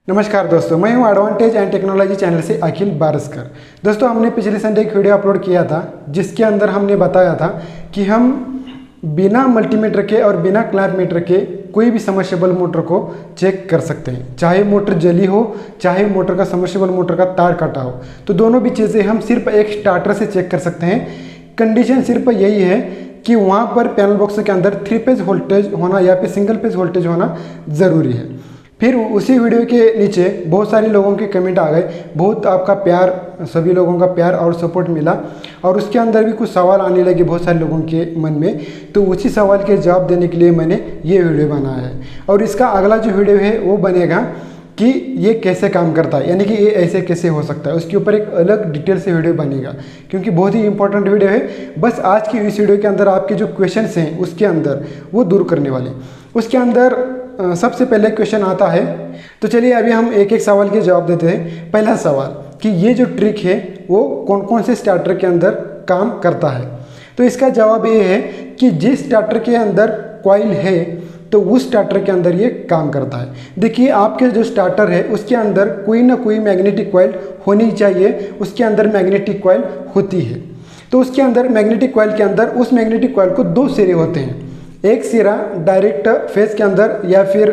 नमस्कार दोस्तों, मैं हूं एडवांटेज एंड टेक्नोलॉजी चैनल से अखिल बारसकर। दोस्तों, हमने पिछले संडे एक वीडियो अपलोड किया था जिसके अंदर हमने बताया था कि हम बिना मल्टीमीटर के और बिना क्लैंप मीटर के कोई भी सबमर्सिबल मोटर को चेक कर सकते हैं, चाहे मोटर जली हो चाहे मोटर का सबमर्सिबल मोटर का तार कटा हो। तो दोनों भी चीज़ें हम सिर्फ एक स्टार्टर से चेक कर सकते हैं। कंडीशन सिर्फ यही है कि वहाँ पर पैनल बॉक्स के अंदर 3 फेज वोल्टेज होना या फिर सिंगल फेज वोल्टेज होना ज़रूरी है। फिर उसी वीडियो के नीचे बहुत सारे लोगों के कमेंट आ गए, बहुत आपका प्यार, सभी लोगों का प्यार और सपोर्ट मिला और उसके अंदर भी कुछ सवाल आने लगे बहुत सारे लोगों के मन में। तो उसी सवाल के जवाब देने के लिए मैंने ये वीडियो बनाया है और इसका अगला जो वीडियो है वो बनेगा कि ये कैसे काम करता है, यानी कि ये ऐसे कैसे हो सकता है। उसके ऊपर एक अलग डिटेल से वीडियो बनेगा क्योंकि बहुत ही इंपॉर्टेंट वीडियो है। बस आज की इस वीडियो के अंदर आपके जो क्वेश्चंस हैं उसके अंदर वो दूर करने वाले। उसके अंदर सबसे पहले क्वेश्चन आता है, तो चलिए अभी हम एक एक सवाल के जवाब देते हैं। पहला सवाल कि ये जो ट्रिक है वो कौन कौन से स्टार्टर के अंदर काम करता है। तो इसका जवाब ये है कि जिस स्टार्टर के अंदर कॉइल है तो उस स्टार्टर के अंदर ये काम करता है। देखिए, आपके जो स्टार्टर है उसके अंदर कोई ना कोई मैग्नेटिक कॉइल होनी चाहिए, उसके अंदर मैग्नेटिक कॉइल होती है। तो उसके अंदर मैग्नेटिक कॉइल के अंदर उस मैग्नेटिक कॉइल को 2 सिरे होते हैं। एक सिरा डायरेक्ट फेज के अंदर या फिर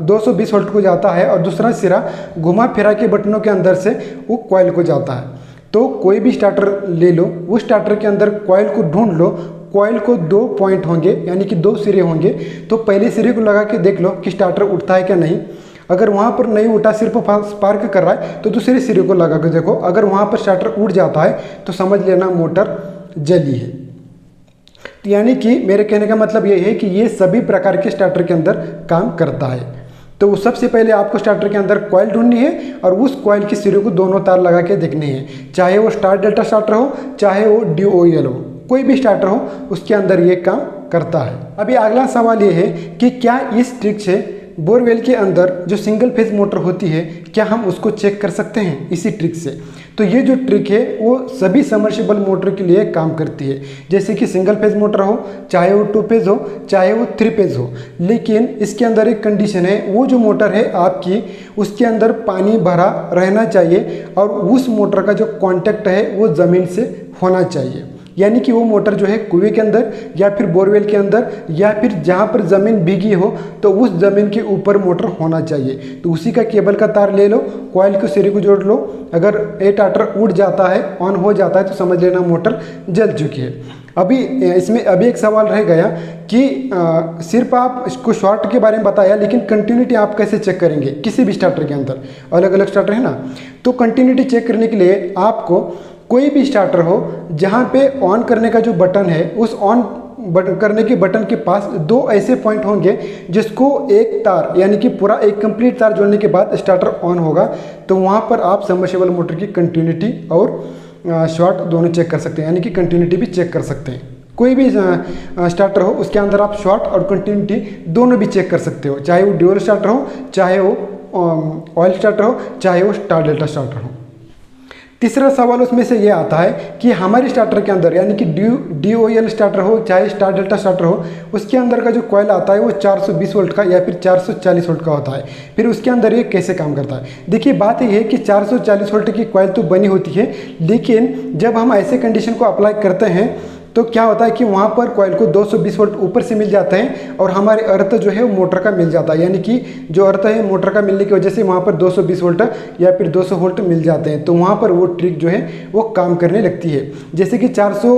220 वोल्ट को जाता है और दूसरा सिरा घुमा फिरा के बटनों के अंदर से वो कॉइल को जाता है। तो कोई भी स्टार्टर ले लो, उस स्टार्टर के अंदर कॉइल को ढूंढ लो। कॉइल को 2 पॉइंट होंगे यानी कि 2 सिरे होंगे। तो पहले सिरे को लगा के देख लो कि स्टार्टर उठता है क्या नहीं। अगर वहाँ पर नहीं उठा, सिर्फ स्पार्क कर रहा है, तो दूसरे सिरे को लगा के देखो। अगर वहाँ पर स्टार्टर उठ जाता है तो समझ लेना मोटर जली है। यानी कि मेरे कहने का मतलब ये है कि ये सभी प्रकार के स्टार्टर के अंदर काम करता है। तो सबसे पहले आपको स्टार्टर के अंदर कॉइल ढूंढनी है और उस कॉइल के सिरे को दोनों तार लगा के देखने हैं, चाहे वो स्टार डेल्टा स्टार्टर हो चाहे वो DOEL हो, कोई भी स्टार्टर हो उसके अंदर ये काम करता है। अभी अगला सवाल ये है कि क्या इस ट्रिक से बोरवेल के अंदर जो सिंगल फेज मोटर होती है क्या हम उसको चेक कर सकते हैं इसी ट्रिक से। तो ये जो ट्रिक है वो सभी सबमर्सिबल मोटर के लिए काम करती है, जैसे कि सिंगल फेज मोटर हो चाहे वो 2 फेज हो चाहे वो 3 फेज हो। लेकिन इसके अंदर एक कंडीशन है, वो जो मोटर है आपकी उसके अंदर पानी भरा रहना चाहिए और उस मोटर का जो कॉन्टैक्ट है वो ज़मीन से होना चाहिए। यानी कि वो मोटर जो है कुएं के अंदर या फिर बोरवेल के अंदर या फिर जहाँ पर ज़मीन भीगी हो तो उस ज़मीन के ऊपर मोटर होना चाहिए। तो उसी का केबल का तार ले लो, कॉइल के सिरे को जोड़ लो। अगर ये स्टार्टर उड़ जाता है, ऑन हो जाता है, तो समझ लेना मोटर जल चुकी है। अभी इसमें एक सवाल रह गया कि सिर्फ आप इसको शॉर्ट के बारे में बताया, लेकिन कंटिन्यूटी आप कैसे चेक करेंगे किसी भी स्टार्टर के अंदर। अलग अलग स्टार्टर है ना, तो कंटिन्यूटी चेक करने के लिए आपको कोई भी स्टार्टर हो जहाँ पे ऑन करने का जो बटन है उस ऑन बटन करने के बटन के पास 2 ऐसे पॉइंट होंगे जिसको एक तार यानी कि पूरा एक कंप्लीट तार जोड़ने के बाद स्टार्टर ऑन होगा। तो वहाँ पर आप सबमर्सिबल मोटर की कंटिन्यूटी और शॉर्ट दोनों चेक कर सकते हैं, यानी कि कंटिन्यूटी भी चेक कर सकते हैं। कोई भी स्टार्टर हो उसके अंदर आप शॉर्ट और कंटिन्यूटी दोनों भी चेक कर सकते हो, चाहे वो ड्यूअल स्टार्टर हो चाहे वो ऑयल स्टार्टर हो चाहे वो स्टार डेल्टा स्टार्टर हो। तीसरा सवाल उसमें से ये आता है कि हमारे स्टार्टर के अंदर यानी कि DOEL स्टार्टर हो चाहे स्टार डेल्टा स्टार्टर हो, उसके अंदर का जो कॉइल आता है वो 420 वोल्ट का या फिर 440 वोल्ट का होता है। फिर उसके अंदर ये कैसे काम करता है। देखिए, बात ये है कि 440 वोल्ट की कॉइल तो बनी होती है, लेकिन जब हम ऐसे कंडीशन को अप्लाई करते हैं तो क्या होता है कि वहाँ पर कॉइल को 220 वोल्ट ऊपर से मिल जाते हैं और हमारे अर्थ जो है वो मोटर का मिल जाता है। यानी कि जो अर्थ है मोटर का मिलने की वजह से वहाँ पर 220 वोल्ट या फिर 200 वोल्ट मिल जाते हैं। तो वहाँ पर वो ट्रिक जो है वो काम करने लगती है। जैसे कि 400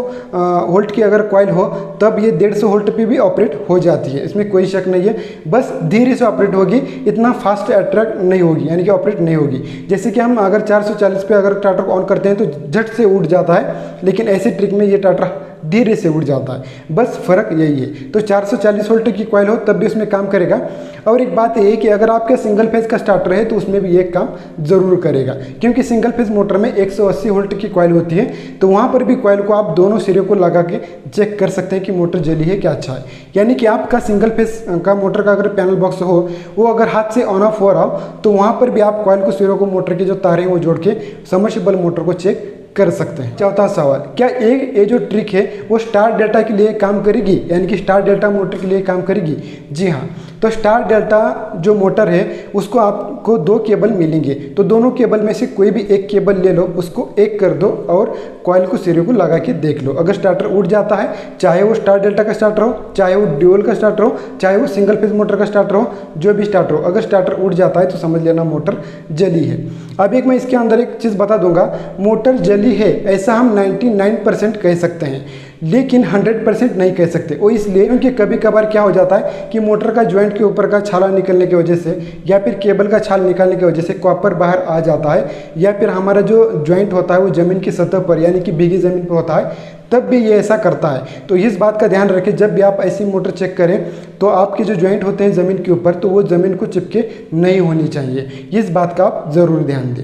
वोल्ट की अगर कॉइल हो तब ये 150 वोल्ट पे भी ऑपरेट हो जाती है, इसमें कोई शक नहीं है। बस धीरे से ऑपरेट होगी, इतना फास्ट अट्रैक्ट नहीं होगी, यानी कि ऑपरेट नहीं होगी। जैसे कि हम अगर 440 पे अगर स्टार्टर को ऑन करते हैं तो झट से उड़ जाता है, लेकिन ऐसे ट्रिक में ये स्टार्टर धीरे से उड़ जाता है। बस फर्क यही है। तो 440 वोल्ट की कॉइल हो तब भी उसमें काम करेगा। और एक बात ये है कि अगर आपका सिंगल फेज का स्टार्टर है तो उसमें भी ये काम जरूर करेगा, क्योंकि सिंगल फेज मोटर में 180 वोल्ट की कॉइल होती है। तो वहाँ पर भी कॉइल को आप दोनों सिरे को लगा के चेक कर सकते हैं कि मोटर जली है क्या अच्छा है। यानी कि आपका सिंगल फेज का मोटर का अगर पैनल बॉक्स हो वो अगर हाथ से ऑन ऑफ हो रहा हो तो वहाँ पर भी आप कॉइल को सिरों को मोटर के जो तार हैं वो जोड़ के सबमर्सिबल मोटर को चेक कर सकते हैं। चौथा सवाल, क्या ये जो ट्रिक है वो स्टार डेल्टा के लिए काम करेगी, यानी कि स्टार डेल्टा मोटर के लिए काम करेगी। जी हाँ, तो तो स्टार डेल्टा जो मोटर है उसको आपको 2 केबल मिलेंगे, तो दोनों केबल में से कोई भी एक केबल ले लो, उसको एक कर दो और कॉइल को सिरे को लगा के देख लो। अगर स्टार्टर उड़ जाता है, चाहे वो स्टार डेल्टा का स्टार्टर हो, चाहे वो ड्यूल का स्टार्टर हो, चाहे वो सिंगल फेज मोटर का स्टार्टर हो, जो भी स्टार्टर हो, अगर स्टार्टर उड़ जाता है तो समझ लेना मोटर जली है। अब एक मैं इसके अंदर एक चीज़ बता दूंगा, मोटर जली है ऐसा हम 99% कह सकते हैं, लेकिन 100% नहीं कह सकते। वो इसलिए क्योंकि कभी कभार क्या हो जाता है कि मोटर का जॉइंट के ऊपर का छाला निकलने की वजह से या फिर केबल का छाल निकालने की वजह से कॉपर बाहर आ जाता है, या फिर हमारा जो जॉइंट होता है वो ज़मीन की सतह पर यानी कि भीगी ज़मीन पर होता है, तब भी ये ऐसा करता है। तो इस बात का ध्यान रखें, जब भी आप ऐसी मोटर चेक करें तो आपके जो जॉइंट होते हैं ज़मीन के ऊपर, तो वो ज़मीन को चिपके नहीं होनी चाहिए। इस बात का आप ज़रूर ध्यान दें।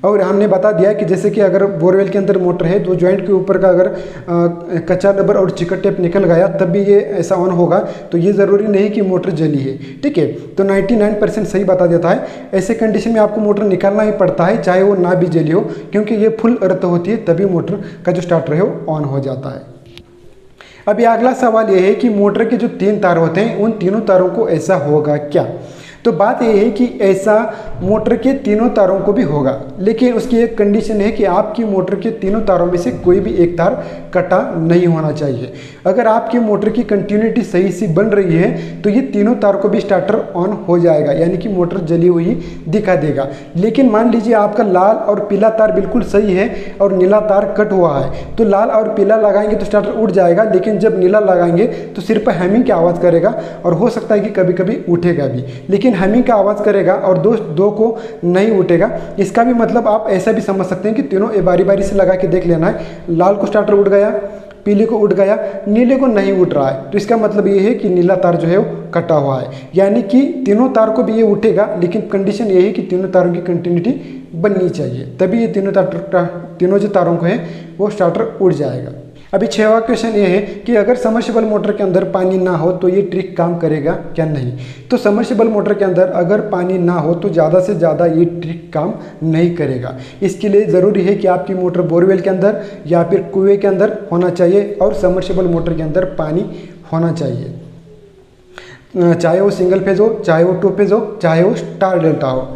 और हमने बता दिया कि जैसे कि अगर बोरवेल के अंदर मोटर है तो जॉइंट के ऊपर का अगर कच्चा रबर और चिकट टेप निकल गया तब भी ये ऐसा ऑन होगा, तो ये ज़रूरी नहीं कि मोटर जली है। ठीक है, तो 99% सही बता देता है। ऐसे कंडीशन में आपको मोटर निकालना ही पड़ता है, चाहे वो ना भी जली हो, क्योंकि ये फुल अर्थ होती है, तभी मोटर का जो स्टार्टर है वो ऑन हो जाता है। अभी अगला सवाल ये है कि मोटर के जो 3 तार होते हैं उन तीनों तारों को ऐसा होगा क्या। तो बात यह है कि ऐसा मोटर के तीनों तारों को भी होगा, लेकिन उसकी एक कंडीशन है कि आपकी मोटर के तीनों तारों में से कोई भी एक तार कटा नहीं होना चाहिए। अगर आपकी मोटर की कंटिन्यूटी सही सी बन रही है तो ये तीनों तार को भी स्टार्टर ऑन हो जाएगा, यानी कि मोटर जली हुई दिखा देगा। लेकिन मान लीजिए आपका लाल और पीला तार बिल्कुल सही है और नीला तार कट हुआ है, तो लाल और पीला लगाएंगे तो स्टार्टर उठ जाएगा, लेकिन जब नीला लगाएंगे तो सिर पर हैमिंग की आवाज़ करेगा और हो सकता है कि कभी कभी उठेगा भी, लेकिन हैमिंग का आवाज़ करेगा और दो को नहीं उठेगा। इसका भी मतलब आप ऐसा भी समझ सकते हैं कि तीनों बारी बारी से लगा के देख लेना है, लाल को स्टार्टर उठ गया, पीले को उठ गया, नीले को नहीं उठ रहा है, तो इसका मतलब ये है कि नीला तार जो है वो कटा हुआ है, यानी कि तीनों तार को भी ये उठेगा, लेकिन कंडीशन ये है कि तीनों तारों की कंटिन्यूटी बननी चाहिए, तभी ये तीनों जो तारों को है वो स्टार्टर उड़ जाएगा। अभी 6वां क्वेश्चन ये है कि अगर सबमर्सिबल मोटर के अंदर पानी ना हो तो ये ट्रिक काम करेगा क्या नहीं। तो सबमर्सिबल मोटर के अंदर अगर पानी ना हो तो ज़्यादा से ज़्यादा ये ट्रिक काम नहीं करेगा। इसके लिए ज़रूरी है कि आपकी मोटर बोरवेल के अंदर या फिर कुएं के अंदर होना चाहिए और सबमर्सिबल मोटर के अंदर पानी होना चाहिए, चाहे वो सिंगल फेज हो, चाहे वो 2 फेज हो, चाहे वो स्टार डेल्टा हो,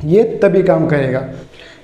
ये तभी काम करेगा।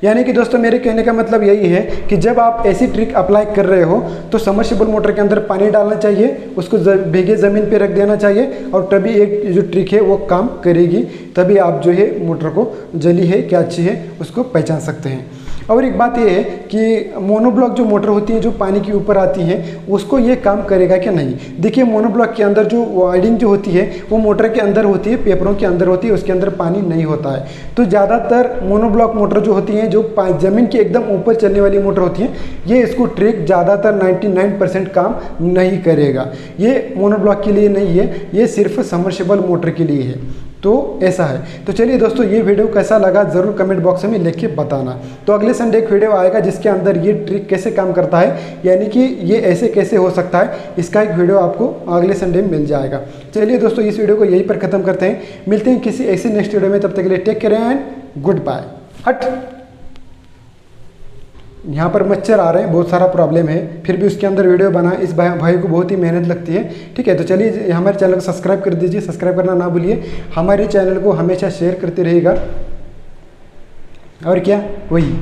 यानी कि दोस्तों मेरे कहने का मतलब यही है कि जब आप ऐसी ट्रिक अप्लाई कर रहे हो तो सबमर्सिबल मोटर के अंदर पानी डालना चाहिए, उसको भीगे ज़मीन पे रख देना चाहिए और तभी एक जो ट्रिक है वो काम करेगी, तभी आप जो है मोटर को जली है क्या अच्छी है उसको पहचान सकते हैं। और एक बात ये है कि मोनोब्लॉक जो मोटर होती है जो पानी के ऊपर आती है उसको ये काम करेगा क्या नहीं। देखिए मोनोब्लॉक के अंदर जो वायरिंग जो होती है वो मोटर के अंदर होती है, पेपरों के अंदर होती है, उसके अंदर पानी नहीं होता है। तो ज़्यादातर मोनोब्लॉक मोटर जो होती हैं जो ज़मीन के एकदम ऊपर चलने वाली मोटर होती हैं, ये इसको ट्रिक ज़्यादातर 99% काम नहीं करेगा। ये मोनोब्लॉक के लिए नहीं है, ये सिर्फ सबमर्सिबल मोटर के लिए है। तो ऐसा है। तो चलिए दोस्तों ये वीडियो कैसा लगा ज़रूर कमेंट बॉक्स में लिख के बताना। तो अगले संडे एक वीडियो आएगा जिसके अंदर ये ट्रिक कैसे काम करता है, यानी कि ये ऐसे कैसे हो सकता है, इसका एक वीडियो आपको अगले संडे में मिल जाएगा। चलिए दोस्तों इस वीडियो को यहीं पर ख़त्म करते हैं, मिलते हैं किसी ऐसे नेक्स्ट वीडियो में, तब तक के लिए take care and goodbye. हट, यहाँ पर मच्छर आ रहे हैं, बहुत सारा प्रॉब्लम है, फिर भी उसके अंदर वीडियो बना, इस भाई को बहुत ही मेहनत लगती है। ठीक है, तो चलिए हमारे चैनल को सब्सक्राइब कर दीजिए, सब्सक्राइब करना ना भूलिए, हमारे चैनल को हमेशा शेयर करते रहिएगा। और क्या वही